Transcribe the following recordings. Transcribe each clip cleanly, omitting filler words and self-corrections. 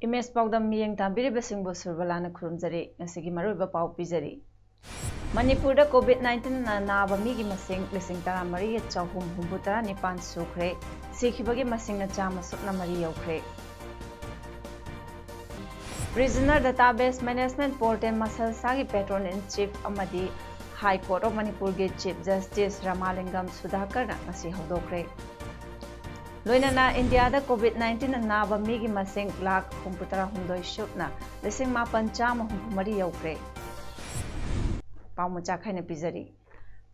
Image Paodam miyeng tambiri besingbo Surbala na khurumjari ngasigi maruiba pau pijari. Manipuri COVID-19 na naba migi masing lising tara mari chahum humbutara nipan sukre sikhibagi masing na chama sukna mari yaukre. Regional Database Management Portal Masal Sagi Patron in Chief Amadi High Court of Manipur ge Chief Justice Ramalingam Sudhakar na ngasi hodokre. Loinana India da COVID-19 na naba migi masing lakh humputara hundoi shupna lising mapan chama humpumari yaukre. Paumucha khaina pizari.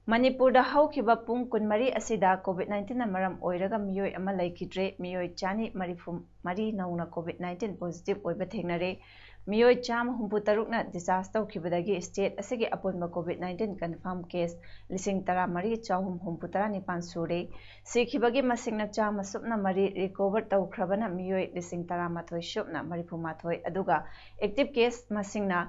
Manipur da haukiba pung kunmari asida COVID-19 na maram oiraga miyoi ama laikidre miyoi chani marifum mari nauna COVID-19 positive oiba thengnare miyoi cham humputaruk na disaster kibadagi state asigi apunba COVID-19 confirm case lising tara mari chahum humputara nipan sure sikhibagi masingna chama supna mari recover tawkhrabana miyoi lising tara mathoi shupna marifu mathoi aduga active case masingna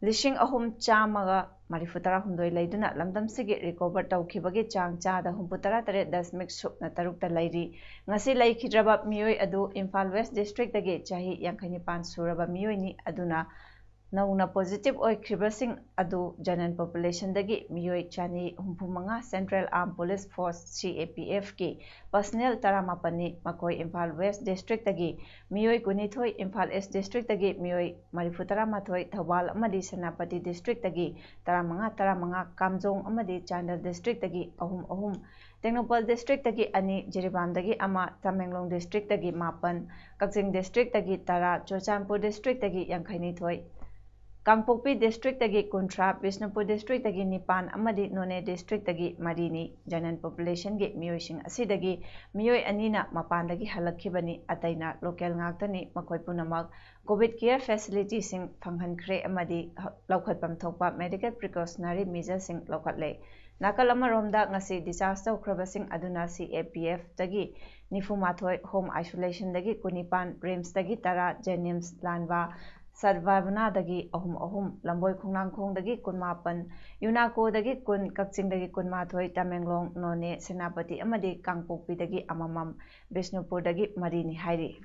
Lishing ahum chamaga marifutara hundoi laiduna lamdam sigi recover tawkhibagi chang chada humputara tare 10 supna tarukta lairi ngasi laikhidraba miyoi adu Imphal West District dagi chahi 55 suraba miyoi ni aduna nauna positive oikribasing adu general population dagi miyoi chani humpumanga Central Armed Police Force CAPF ki personnel taramapani makoi Imphal West District dagi miyoi kunithoi Imphal East District dagi miyoi marifutara mathoi Thawal amadi Senapati District dagi taramanga Kamjong amadi Chandal District dagi ahum Tengnopal District dagi ani Jiribam dagi ama Tamenglong District dagi mapan Kaching District dagi tara Chochampur District dagi yangkhainithoi Kangpokpi District dagi Kuntra Bishnupur District dagi Nipan amadi None District dagi Marini general population gi miyoi sing asidagi miyoi anina mapan dagi halakhibani ataina local ngaktani makoi punamak COVID care facility sing phanghankhre amadi laukhatpam thokpa medical precautionary measures sing laukatle nakal amaromda ngasi disaster ukhrabasing aduna CAPF dagi nifumathoi home isolation dagi kunipan rims dagi tara Jenims Lanwa Sarvavana dagi ahum lamboi khongnangkhong dagi kunmapan Yunako dagi kun Kakching dagi kunmathoi Tamenglong None Senapati amadi Kangpokpi dagi amamam Bishnupur dagi marini hairi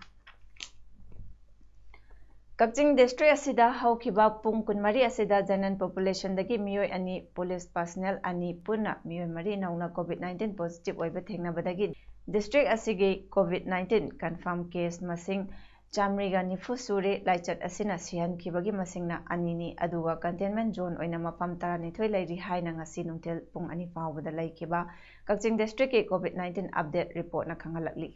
Kakching district asida haukiba pung kunmari asida general population dagi miyoi ani police personnel ani puna miyoi mari nauna COVID-19 positive oiba thengnabadagi district asigi COVID-19 confirm case masing Chamriga nifu sure laichat asina sihan kibagi masingna anini aduga containment zone oina mapam taranithoi lairi haina ngasi nungtel pung ani fawbada laikiba Kakching district ke COVID-19 update report na khangalakli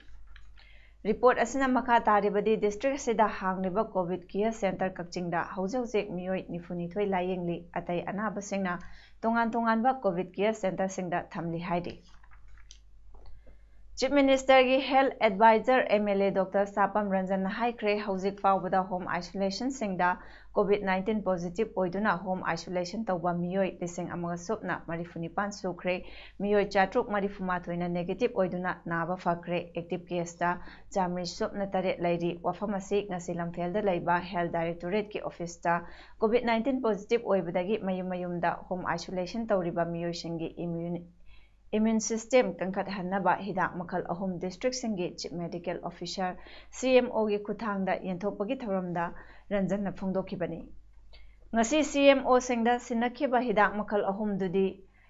report asina makha taribadi district sida hangliba COVID care center Kakching da haujek miyoi nifunithoi layengli atai anaba singna tongan ba COVID care center singda thamli haidi Chief Minister ki Health Advisor MLA Dr. Sapam Ranjan Haikre Haujik Fawbada Home Isolation Singda COVID-19 positive oiduna home isolation tawba miyoi lising amaga supna marifunipan sukre miyoi chatruk marifumathoina negative oiduna naba fakre active case ta Chamri supna tare lairi wafamasi ngasi lamphel da laiba Health Directorate ki office ta COVID-19 positive oibadagi mayumda home isolation tawriba miyoi singi immune system kangkat hanaba hidak makal ahum district singi chief medical officer CMO gi kuthangda yenthopagi thoramda Ranjan na phongdokibani ngasi CMO singda sinakhiba hidak makal ahum dudi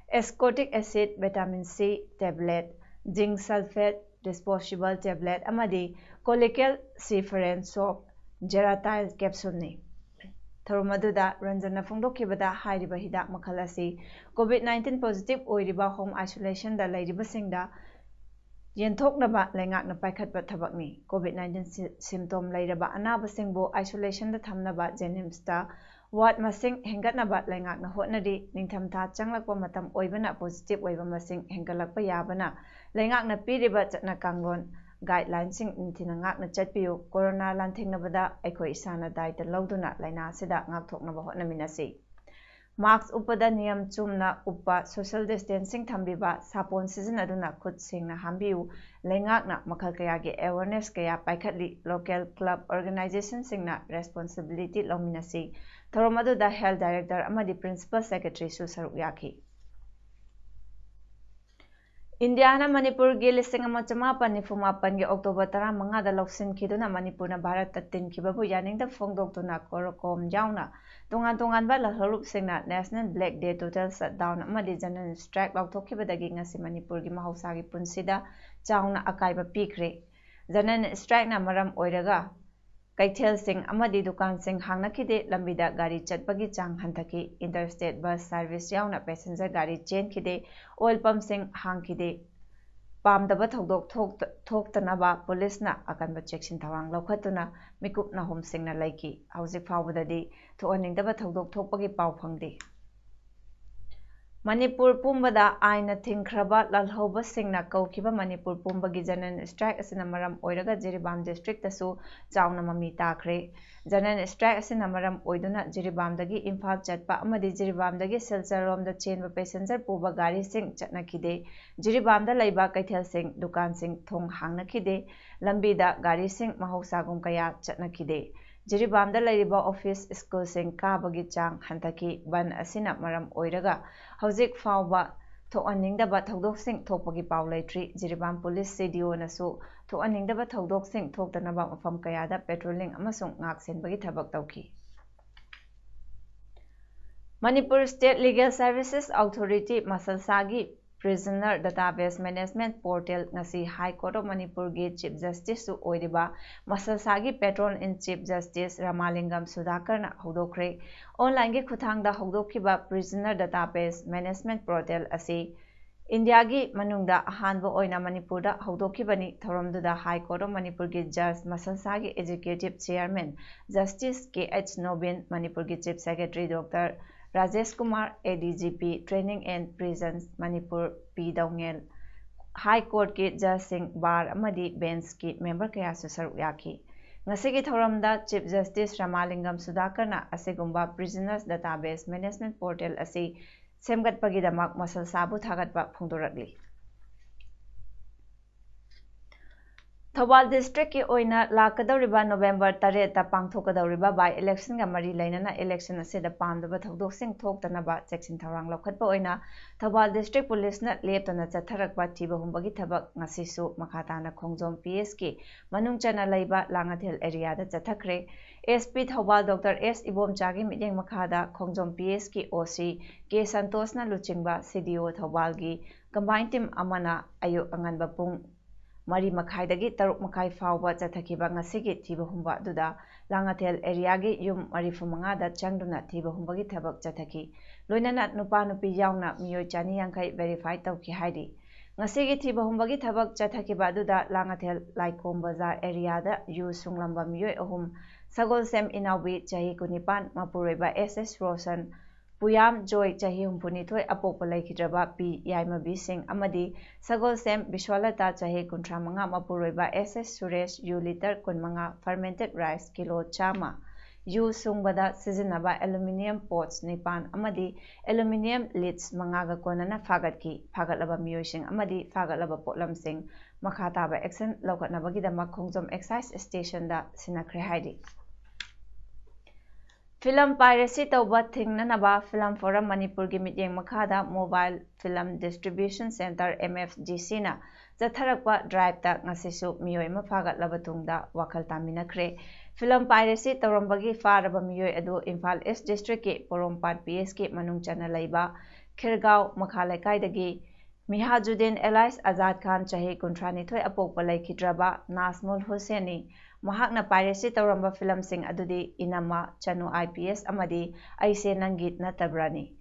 ascorbic acid vitamin C tablet zinc sulfate disposable tablet amadi colical ciferin soap geratil capsule ni Tharumaduda Ranjana Phongdokibada hairiba hidak makal asi COVID-19 positive oiriba home isolation da lairiba singda yenthoknaba laingakna paikhatba thabakni COVID-19 symptom lairaba anaba singbo isolation da thamnaba Jenims ta ward masing hengatnaba laingakna hotnari ningthamtha changlakpa matam oibana positive oiba masing hengalakpa yabana laingakna piriba chatna kanglon गाइडलाइनसिंग निंथिना ngakna chatpiyu corona lanthengnabada aikoi isana daita lawduna laina sida ngakthoknaba hotnaminasi mask upada niyam chumna uppa social distancing thambiba sapon sizinaduna khut singna hambiyu lengakna makhal kayagi awareness kaya paikhatli local club organization singna responsibility lawminasi thoromaduda health director amadi principal secretary su saruk yaki Indiana Manipur gi lising ama chamapan ni fumapan gi October 15 da loksin khiduna Manipur na Bharat ta tin khibabu yaning da phongdok tuna korokom jauna tongan ba la harup singna National Black Day total shutdown amadi general strike lauthokibadagi ngasi Manipur gi mahausa gi punsida chauna akaiba pikre general strike na maram oiraga Kaithel Singh amadi dukan Singh hangnakide lambida gari chatpagi chang hanthaki interstate bus service yauna passenger gari chain khide oil pump Singh hangkide pamdaba thodok thoktanaba police na akanba checksin thawang lokhatuna mikup na hom Singh na laiki hauzik phawbadadi thoaningdaba thodok thokpagi paw phangde Manipur pumbada aina thingkraba lalhoba singna kaukiba Manipur pumbagi janan strike asina maram oiraga Jiribam district tasu chauna mami takre janan strike asina maram oiduna Jiribamdagi Imphal chatpa amadi Jiribamdagi Silchar romda chenba passenger puba gari sing chatnakide Jiribamda laiba Kaithel Singh dukan sing thong hangnakide lambida gari sing mahausagum kaya chatnakide Jiribamda laiba office school sing kabagi chang hanthaki ban asina maram oiraga hauzik fawba thoaningdaba thodok sing thokpagi paw laitri Jiribam police CDO nasu thoaningdaba thodok sing thoktanaba mafam kayada patrolling amasung ngaksenbagi thabak tawki Manipur State Legal Services Authority Masalsagi Prisoner Database Management Portal ngasi High Court of Manipur gi Chief Justice su oiriba Masalsagi Patron in Chief Justice Ramalingam Sudhakar na hodokre online gi khuthangda hodokkiba Prisoner Database Management Portal asi India gi manungda ahanba oina Manipur da hodokkibani thoramduda High Court of Manipur gi Judge Masalsagi Executive Chairman Justice KH Nobin Manipur gi Chief Secretary Dr. Rajesh Kumar ADGP Training and Prisons Manipur P Daungel High Court ki Judge Singh Bar amadi bench ki member kaya su saruk yaki ngasigi thoramda Chief Justice Ramalingam Sudhakar na asigumba Prisoners Database Management Portal asi semgatpagidamak masal sabu thagatpa phungdorakli Thawal district ki oina lakadawriba November 8 ta pangthokadawriba by election ga mari lainana election asida pamdaba thodok sing thoktanaba cheksin tharang lokhatpa oina Thawal district police na leptana chatharakpa thiba humbagi thabak ngasisu makhatana khongjom PS ki manungchana laiba langathel area da chathakre SP Thawal Dr S Ibomchagi midyeng makhada khongjom PS ki OC K Santosh na luchingba CDO Thawal gi combined team amana ayu anganba pung Mari Makhaidagi Taruk Makai Fawba Chathakiba ngasigi thiba humba duda Langathel area gi yum marifumanga da changduna thiba humbagi thabak chathaki loinana nupa nupi yauna miyoi chani yangkai verify tawki haidi ngasigi thiba humbagi thabak chathakiba duda Langathel Laikom Bazar area da yu sunglamba miyoi ahum Sagol Sem Inawi chahi kunipan mapuroiba SS Rosan Puyam Joy chahi humpunithoi apokpa laikhidraba P Yaimabi Singh amadi Sagol Sem Bishwalata chahi kuntramanga mapuroiba SS Suresh yu liter kunmanga fermented rice kilo chama yu sungbada sizinaba aluminium pots nipan amadi aluminium lids mangaga konana fagatlaba miyoising amadi fagatlaba potlamsing makhataba action lokatnabagidama khongjom excise station da sinakhre haidi Film piracy tawba thingnanaba Film Forum Manipur gi mityeng makhada Mobile Film Distribution Center MFGC na zatharakpa drive ta ngasisu miyoi ma fagatlaba tungda wakhal taminakhre Film piracy tawrambagi faraba miyoi adu Imphal East District ki Porompat PS ki manungchana laiba Khirgaon Makhalekaidagi Mihajuddin Elias Azad Khan chahi kunthranithoi apokpa laikhidraba Nazmul Hussaini Mahakna piracy tawramba film sing adudi inama chanu IPS amadi aise nangit na tabrani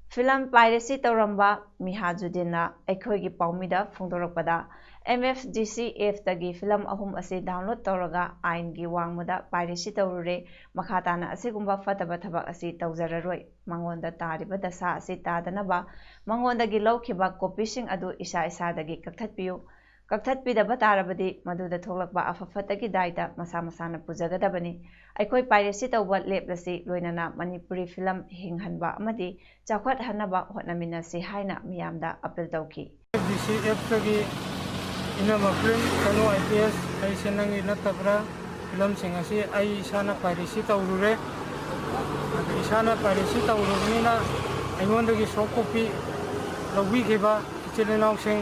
film piracy tawramba Mihajuddin na aikhoigi paumida phungdorakpada MFGC F tagi film ahum ase download tawraga ain gi wangmuda piracy tawrure makhatana asigumba fataba thabak asi tawjararoi mangonda tariba dasa asi tadanaba mangonda gi lawkhiba copy sing adu isa dagi kakthatpiyu कक्थꯠपीदबा तारबदि मदुदा थोलकबा अफफतगी दायता मसा मसाना पुजगदबनी अखोई piracy तौबा लेपलसी लोइनना Manipuri film हिंगहनबा अमदि चाखवत हनबा होटनमिनसी हाइना मियामदा अपील तौखी DCF तगी इनम फिल्म कनो IPS आई सेनंगी नतबरा फिल्म सिंगसी आई इसाना पायरेसी तौरुरे इसाना पायरेसी तौरुनिना अइमोंदगी सॉफ्ट कॉपी लौबिखेबा इचेलनाव सिंग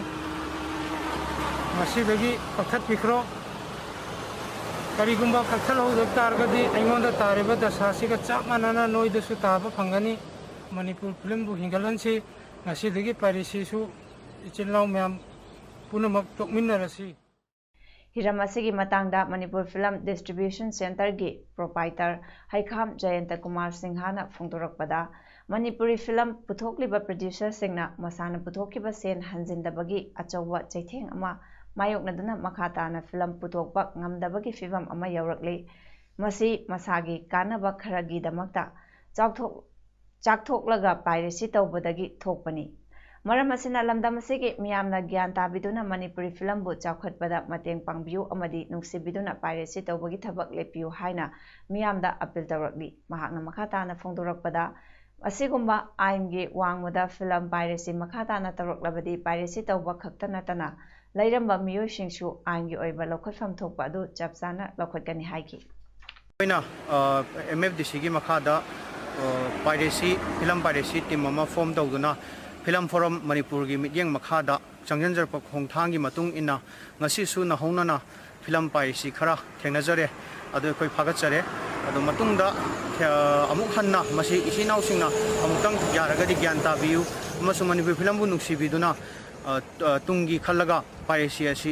मसीदगी कक्थत्पिख्रो करिगुंबा कक्थलहौदब तारगदी अइमोंदा तारेबा दशासिगा चाप मानना नोइदसु ताबा फंगनी मणिपुर फिल्म बु हिंगलनसी मसीदगी पायरेसीसु इचेलनाव मैम पुनमक तोकमिन्नरसी हिरम असिगी मतंगदा मणिपुर फिल्म डिस्ट्रीब्यूशन सेंटर की प्रोपाइटर हाइखाम जयंत कुमार सिंहाना फोंदोरकपदा मणिपुरी फिल्म पुथोकलिबा प्रोड्यूसर सिंगना मसाना पुथोकिबा सेन हंजिंदबगी अचौवा चैथेंग अमा मायोकनदुना मखाताना फिल्म पुथोकपा ngamdabagi फिवम अमा यौरकली मसी मसागी कानबा खरगी दमकता चाकथोकलगा पायरेसी तौबदगी थोकपनी मरम असिना लमदम असिगी मियामना ज्ञान ताबिदुना मणिपुरी फिल्म बु चाखवतपदा mateंग पांगबियु अमदि नुंसिबिदुना पायरेसी तौबगी थबक लेपियु हाइना मियामदा अपील तौरकली महाकना मखाताना फोंदोरकपदा असिगुम्बा आइनगी वांगमुदा फिल्म पायरेसी मखाताना तौरकलबदी पायरेसी तौबा खक्ता नतना लैरंबा मियोइसिंगसु आइनगी ओइबा लौखटफम थोकपा अदु चपसाना लौखटगनी हाइकी ओइना MFDC की मखादा पायरेसी फिल्म पायरेसी टीम अमा फॉर्म तौदुना फिल्म फोरम मणिपुर की मियेंग मखादा चंगजनजरप खोंथांगी मतुंग इना ngasisu nahonana फिल्म पायरेसी खरा थेंगनजरे अदु कोइ फागतजरे अदु मतुंगदा अमुक हन्ना मसी इसिनाउसिंगना अमुक्तंग यारगदि ज्ञान ताबियु अमसु मणिपुर फिल्म बु नुक्सिबिदुना तुंगी खलगा पायरेसी असि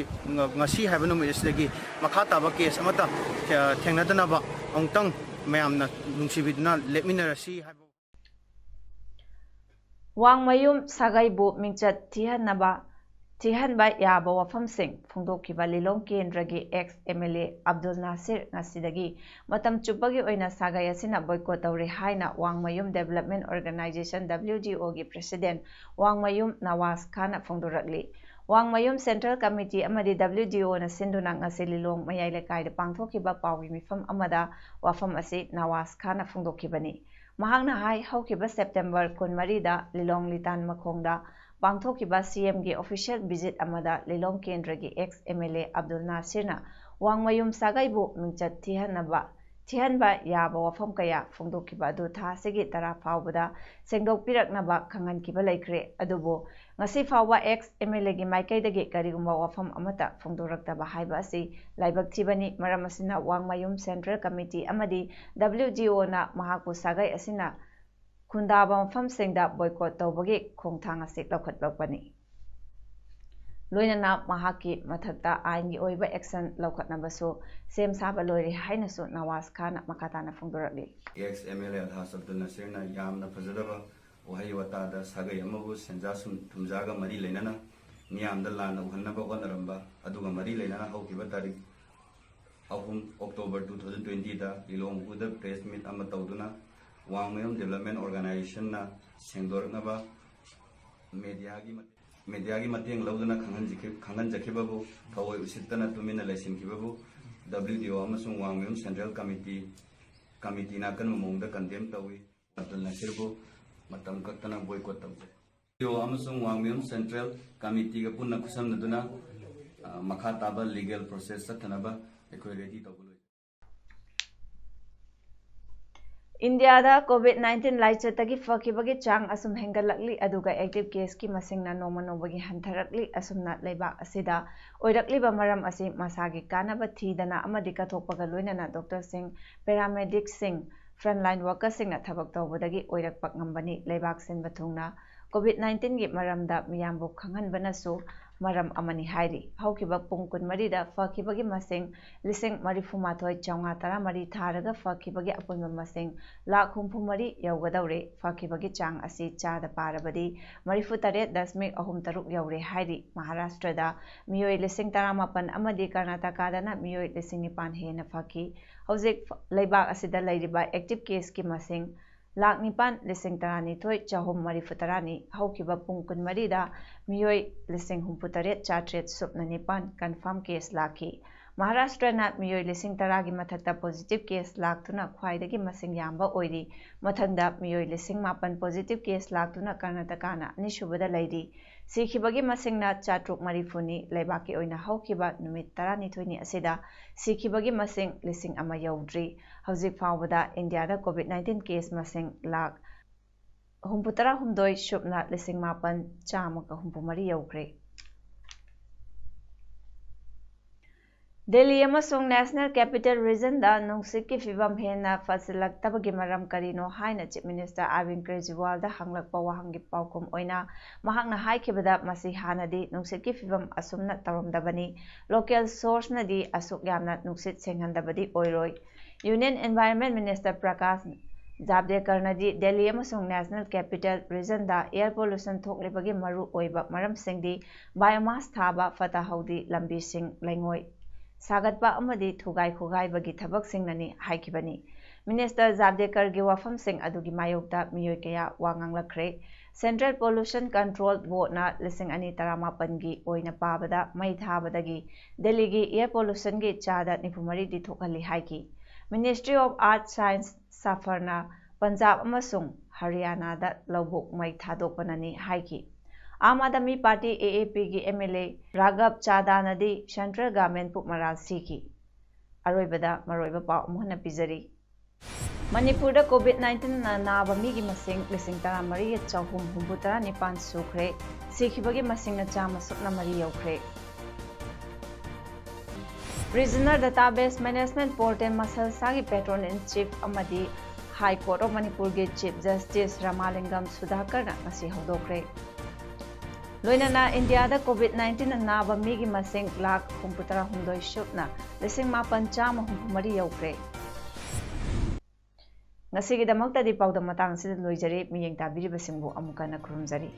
ngasi हाइबा नुमिसदगी मखा ताबा केस अमता थेंगनदनबा अमुक्तंग मयामना नुक्सिबिदुना लेमिनरसी हाइबा वांगमयुम सागाइबु मिंचत थिहनबा याबा वफमसिंग फोंदोखिबा लिलोंग केंद्रगी एक्स MLA अब्दुल नासिर ngasiदगी मतम चुपगी ओइना सागाइ असिना बॉयकॉट तौरे हाइना वांगमयुम डेवलपमेंट ऑर्गेनाइजेशन WDO की प्रेसिडेंट वांगमयुम नवाज खान फोंदोरकली वांगमयुम सेंट्रल कमिटी अमदि WDO ना सिंधुना ngasi लिलोंग मयाइ लेकाइदा पांगथोखिबा पाउगी मिफम अमदा वफम असि नवाज खान फोंदोखिबनी महांगना हाई हौखिबा सेप्टेम्बर 13 दा लिलोंग लितान मखोंगदा पांगथोखिबा CM की ऑफिशियल विजिट अमदा लिलोंग केंद्र की एक्स MLA अब्दुल नासिरना वांगमयुम सागाइबु मिंचत थिहनबा याबा वफम कया फोंदोखिबा अदु थासिगी तरा फावबदा सेंगदोकपिरकनबा खंगनखिबा लैख्रे अदुबो ngasi फावबा एक्स MLA की माइकैदगी करिगुम्बा वफम अमता फोंदोरक्तबा हाइबा असि लाइबक थिबनी मरम असिना वांगमयुम सेंट्रल कमिटी अमदि WDO ना महाकु सागाइ असिना खुंदाबा मफम सिंगदा बॉयकॉट तौबगी खोंथांग असि लौखटलपनी लोइनना महाकी मथक्ता आइनगी ओइबा एक्शन लौखटनबसु सेम साबा लोइरि हाइनसु नवाज खान मखाताना फोंदोरकली एक्स MLA अधास अब्दुल नसीरना यामना फजदबा वहाई वतादा सागै अमबु सेंजासुम थुमजागा मरी लेनना मियामदा लाना उहन्नबा होनरंबा अदुगा मरी लेनना हौकिबा तारिख 3 अक्टोबर 2020 दा लिलोंग उदा प्रेस मीट अमा तौदुना वांगमयुम डेवलपमेंट ऑर्गेनाइजेशन ना सेंदोरनबा मीडिया की मतेंग लौदना खंगनजखिबबु थवoi उसितना तुमिना लेसिनखिबबु WDO अमसुंग वांगमयुम सेंट्रल कमिटी ना कन मोंगदा कंडेम तवी अब्दुल नसीरबु मतम कक्तना बॉयकॉट तौजे WDO अमसुंग वांगमयुम सेंट्रल कमिटी का पुन्ना खुसमनदुना मखा ताबा लीगल प्रोसेस सथनबा एकोय रेडी तौबु इंडिया दा COVID-19 लाइचतगी फकिबगी चांग असुम हेंगलकली अदुगा एक्टिव केस की मसिंगना नोमनोबगी हंथरकली असुमना लेबा असिदा ओइरकलीबा मरम असि मसागी कानबा थीदना अमदि कथोकपगा लोइनना डॉक्टर सिंह पैरामेडिक सिंह फ्रंटलाइन वर्कर सिंगना थबक तौबदगी ओइरकपक ngambani लेबाक सिनबा थुंगना COVID-19 की मरमदा मियामबु खंगनबनसु मरम अमनी हाइरी हौकिबा पुंग 13 दा फकिबगी मसिंग 1,34,913 थारगा फकिबगी अपुनबा मसिंग 1,53,000 यौगदौरे फकिबगी चांग असि चादा पारबदी 48.3 यौरे हाइरी महाराष्ट्र दा मियोय 18,18 अमदी कर्नाटका दाना मियोय 9,000 हेना फकी हौजिक लेबाक असिदा लैरिबा एक्टिव केस की मसिंग लाख निपान लिसिंग तरानीथोई चाहुम मरीफुतरानी हौकिबा पुंग कुनमरीदा मियोई लिसिंग हुंपुतरेट चाट्रेट सुपना निपान कन्फर्म केस लाखी महाराष्ट्रना मियोई लिसिंग तरागी मथक्ता पॉजिटिव केस लाखतुना ख्वाइदगी मसिंग याम्बा ओइरी मथंगदा मियोई लिसिंग मापन पॉजिटिव केस लाखतुना कर्नाटकाना अनिसुबदा लैरी सिखिबगी मसिंगना चाट्रुक मरीफुनी लेबाकी ओइना हौकिबा नुमित तरानीथोइनी असिदा सिखिबगी मसिंग लिसिंग अमा यौद्री हौजिक फावबदा इंडियादा कोविड-19 केस मसिंग लाख हुंपुतरा हुंदोई शुबना लिसिंग मापन चामका हुंपुमरी यौख्रे दिल्ली अमसुंग नेशनल कैपिटल रीजन दा नुंगसिक की फिवम हेना फसिलक्तबगी मरम करिनो हाइना चीफ मिनिस्टर अरविंद केजरीवाल दा हंगलकपा वाहंगी पाउकुम ओइना महांगना हाइखिबदा मसी हानादी नुंगसिक की फिवम असुमना तवरमदबनी लोकल सोर्स नदी असुक यामना नुंगसिक सेंगहंदबदी ओइरोय union environment minister Prakash Javadekar नदी दिल्ली अमसुंग नेशनल कैपिटल रीजन दा एयर पोल्यूशन थोकलिबगी मरु ओइबा मरम सिंगदी बायोमास थाबा फता हौदी लंबी सिंग लेंगोय सागतपा अमदी थुगाई खुगाइबगी थबकसिंगननी हाइखिबनी मिनिस्टर जावडेकर गी वाफमसिंग अदुगी मायोक्ता मियोय कया वांगांगलखरे सेंट्रल पोल्यूशन कंट्रोल बोर्डना लिसिंग अनि तरामापन गी ओइना पाबदा मई थाबदगी दिल्ली गी एयर पोल्यूशन गी चादा निफुमरी दि थोकहली हाइकी मिनिस्ट्री ऑफ आर्ट साइंस साफरना पंजाब अमसुंग हरियाणा दा लौबुक मई थादोकपननी हाइकी आम आदमी पार्टी AAP की MLA राघव चादानदी सेंट्रल गवर्नमेंट पुक मराल सीखी अरोइबदा मरोइबा पाउ मुहना पिजरी मणिपुर कोविड-19 नाब मीगी मसिंग लिसिंग तरा मरी चाहुम हुंबुतरा निपान सुख्रे सीखिबगी मसिंग चाम सुपना मरी यौख्रे रीजनल डेटाबेस मैनेजमेंट पोर्टल मसलसागी पेट्रोन इन चीफ अमदी हाई कोर्ट ऑफ मणिपुर के चीफ जस्टिस रामालिंगम सुधाकर मसी हौदोख्रे लोइनना इंडिया कोविड-19 नाब मीगी मसिंग लाख हुंपुतरा हुंदोई शुपना लिसिंग मापन चाम हुंपुमरी यौख्रे ngasigidamakta di pawdam matang sida loijari miyeng tabiribasingbu amukana khurumjari